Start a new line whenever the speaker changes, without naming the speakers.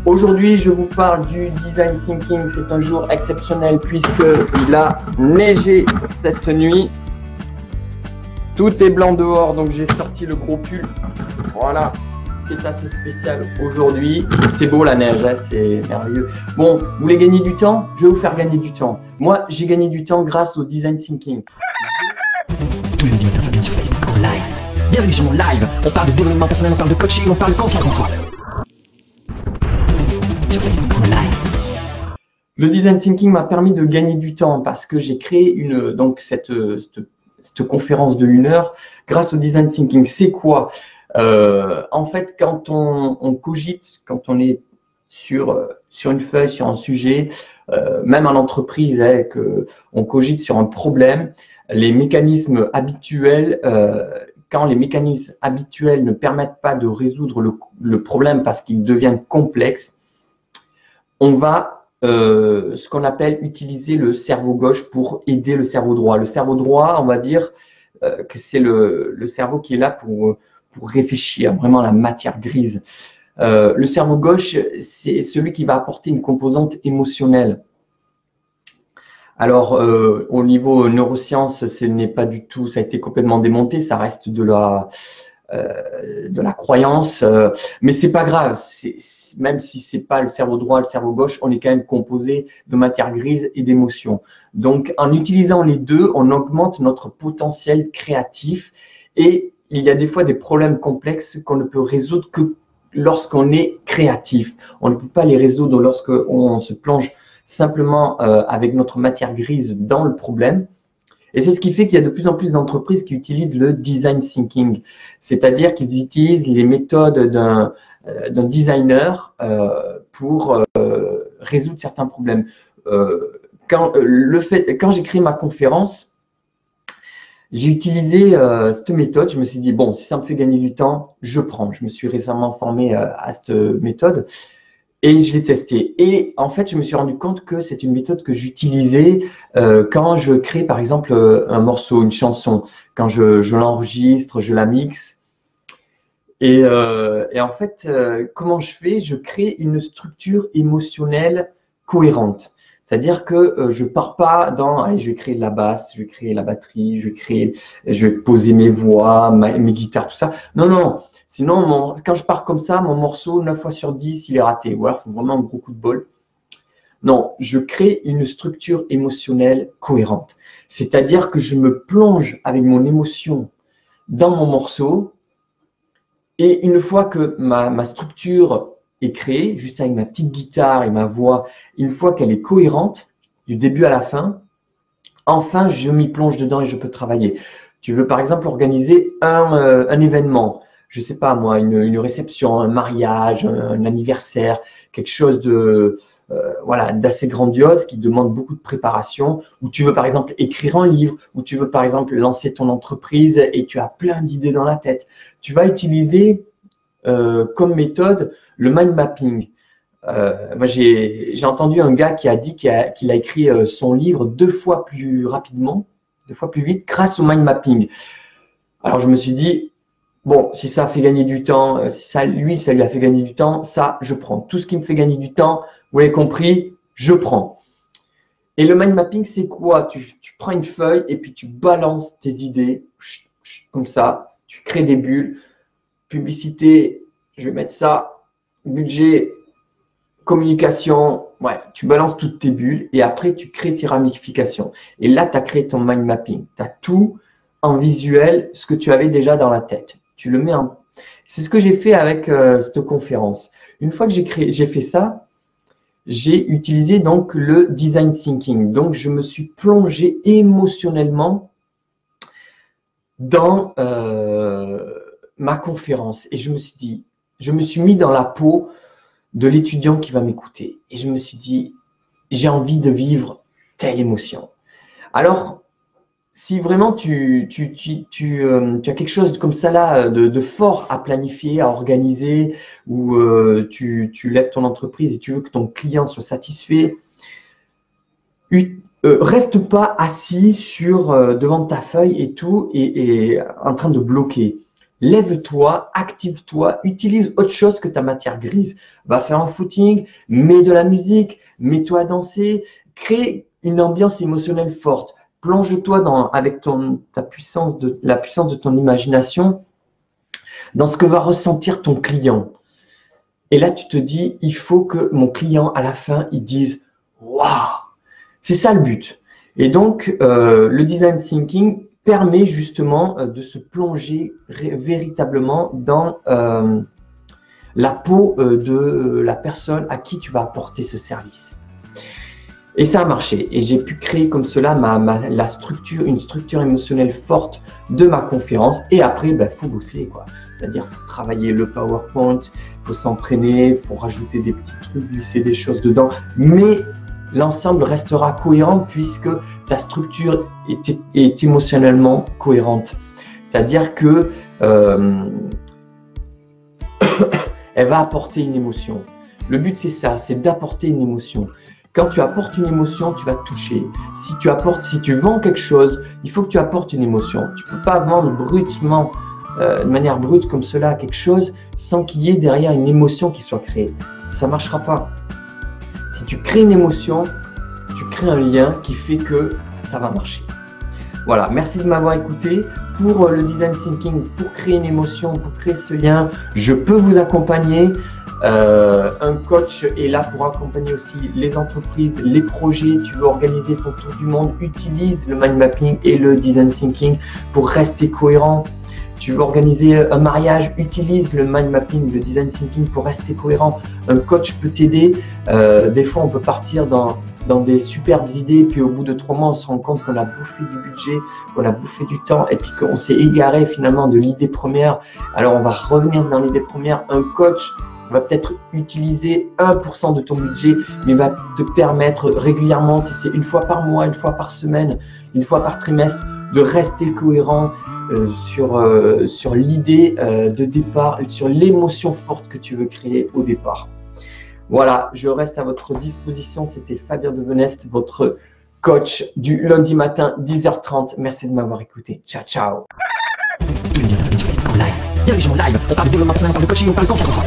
Aujourd'hui, je vous parle du design thinking. C'est un jour exceptionnel puisqu'il a neigé cette nuit. Tout est blanc dehors, donc j'ai sorti le gros pull. Voilà, c'est assez spécial aujourd'hui. C'est beau la neige, hein, c'est merveilleux. Bon, vous voulez gagner du temps? Je vais vous faire gagner du temps. Moi, j'ai gagné du temps grâce au design thinking.
Tous les lundis matin, Fabien sur Facebook en live. Bienvenue sur mon live. On parle de développement personnel, on parle de coaching, on parle de confiance en soi. Sur Facebook en live.
Le design thinking m'a permis de gagner du temps parce que j'ai créé cette conférence de 1 heure grâce au design thinking. C'est quoi? En fait, quand on cogite, quand on est sur une feuille, sur un sujet, même en entreprise, hein, on cogite sur un problème, les mécanismes habituels, quand les mécanismes habituels ne permettent pas de résoudre le problème parce qu'il devient complexe, on va ce qu'on appelle utiliser le cerveau gauche pour aider le cerveau droit. Le cerveau droit, on va dire que c'est le cerveau qui est là pour réfléchir, vraiment la matière grise. Le cerveau gauche, c'est celui qui va apporter une composante émotionnelle. Alors, au niveau neurosciences, ce n'est pas du tout, ça a été complètement démonté, ça reste de la croyance, mais c'est pas grave. Même si c'est pas le cerveau droit, le cerveau gauche, on est quand même composé de matière grise et d'émotions. Donc, en utilisant les deux, on augmente notre potentiel créatif et il y a des fois des problèmes complexes qu'on ne peut résoudre que lorsqu'on est créatif. On ne peut pas les résoudre lorsqu'on se plonge simplement avec notre matière grise dans le problème. Et c'est ce qui fait qu'il y a de plus en plus d'entreprises qui utilisent le design thinking, c'est-à-dire qu'ils utilisent les méthodes d'un designer pour résoudre certains problèmes. Quand j'ai créé ma conférence, j'ai utilisé cette méthode. Je me suis dit, bon, si ça me fait gagner du temps, je prends. Je me suis récemment formé à cette méthode. Et je l'ai testé. Et en fait, je me suis rendu compte que c'est une méthode que j'utilisais quand je crée, par exemple, un morceau, une chanson. Quand je l'enregistre, je la mixe. Et en fait, comment je fais? Je crée une structure émotionnelle cohérente. C'est-à-dire que je pars pas dans, allez, je vais créer de la basse, je vais créer la batterie, je vais poser mes voix, mes guitares, tout ça. Non, non. Sinon, quand je pars comme ça, mon morceau, 9 fois sur 10, il est raté. Ou alors, il faut vraiment un gros coup de bol. Non, je crée une structure émotionnelle cohérente. C'est-à-dire que je me plonge avec mon émotion dans mon morceau. Et une fois que ma structure est créée, juste avec ma petite guitare et ma voix, une fois qu'elle est cohérente, du début à la fin, enfin, je m'y plonge dedans et je peux travailler. Tu veux, par exemple, organiser un événement. Je sais pas moi, une réception, un mariage, un anniversaire, quelque chose de voilà, d'assez grandiose qui demande beaucoup de préparation, ou tu veux par exemple écrire un livre, ou tu veux par exemple lancer ton entreprise et tu as plein d'idées dans la tête. Tu vas utiliser comme méthode le mind mapping. Moi, j'ai entendu un gars qui a dit qu'il a écrit son livre 2 fois plus rapidement, 2 fois plus vite grâce au mind mapping. Alors je me suis dit, bon, si ça fait gagner du temps, si ça lui a fait gagner du temps, ça, je prends. Tout ce qui me fait gagner du temps, vous l'avez compris, je prends. Et le mind mapping, c'est quoi? Tu prends une feuille et puis tu balances tes idées, comme ça. Tu crées des bulles. Publicité, je vais mettre ça. Budget, communication. Bref, tu balances toutes tes bulles et après, tu crées tes ramifications. Et là, tu as créé ton mind mapping. Tu as tout en visuel, ce que tu avais déjà dans la tête. Tu le mets en… C'est ce que j'ai fait avec cette conférence. Une fois que j'ai fait ça, j'ai utilisé donc le design thinking. Donc, je me suis plongé émotionnellement dans ma conférence et je me suis dit, je me suis mis dans la peau de l'étudiant qui va m'écouter et je me suis dit, j'ai envie de vivre telle émotion. Alors, si vraiment tu as quelque chose comme ça là de fort à planifier, à organiser, ou tu lèves ton entreprise et tu veux que ton client soit satisfait, reste pas assis devant ta feuille et tout et en train de bloquer. lève-toi, active-toi, utilise autre chose que ta matière grise. Va faire un footing, mets de la musique, mets-toi à danser, crée une ambiance émotionnelle forte. Plonge-toi avec la puissance de ton imagination dans ce que va ressentir ton client. Et là, tu te dis, il faut que mon client, à la fin, il dise « Waouh !» C'est ça le but. Et donc, le design thinking permet justement de se plonger véritablement dans la peau de la personne à qui tu vas apporter ce service. Et ça a marché. Et j'ai pu créer comme cela une structure émotionnelle forte de ma conférence. Et après, il faut bosser, quoi. C'est-à-dire, il faut travailler le PowerPoint, il faut s'entraîner, il faut rajouter des petits trucs, glisser des choses dedans. Mais l'ensemble restera cohérent puisque ta structure est émotionnellement cohérente. C'est-à-dire que elle va apporter une émotion. Le but, c'est ça, c'est d'apporter une émotion. Quand tu apportes une émotion, tu vas toucher. Si tu vends quelque chose, il faut que tu apportes une émotion. Tu ne peux pas vendre brutement, de manière brute comme cela, quelque chose sans qu'il y ait derrière une émotion qui soit créée. Ça ne marchera pas. Si tu crées une émotion, tu crées un lien qui fait que ça va marcher. Voilà, merci de m'avoir écouté. Pour le design thinking, pour créer une émotion, pour créer ce lien, je peux vous accompagner. Un coach est là pour accompagner aussi les entreprises, les projets. Tu veux organiser ton tour du monde, utilise le mind mapping et le design thinking pour rester cohérent. Tu veux organiser un mariage, utilise le mind mapping, le design thinking pour rester cohérent. Un coach peut t'aider. Des fois, on peut partir dans des superbes idées, puis au bout de 3 mois, on se rend compte qu'on a bouffé du budget, qu'on a bouffé du temps, et puis qu'on s'est égaré finalement de l'idée première. Alors, on va revenir dans l'idée première. Un coach va peut-être utiliser 1% de ton budget, mais va te permettre régulièrement, si c'est une fois par mois, une fois par semaine, une fois par trimestre, de rester cohérent sur l'idée de départ, sur l'émotion forte que tu veux créer au départ. Voilà, je reste à votre disposition. C'était Fabien de Veneste, votre coach du lundi matin, 10h30. Merci de m'avoir écouté. Ciao, ciao.
Bienvenue sur Facebook en live. On parle de développement personnel, on parle de coaching, on parle de confiance en soi.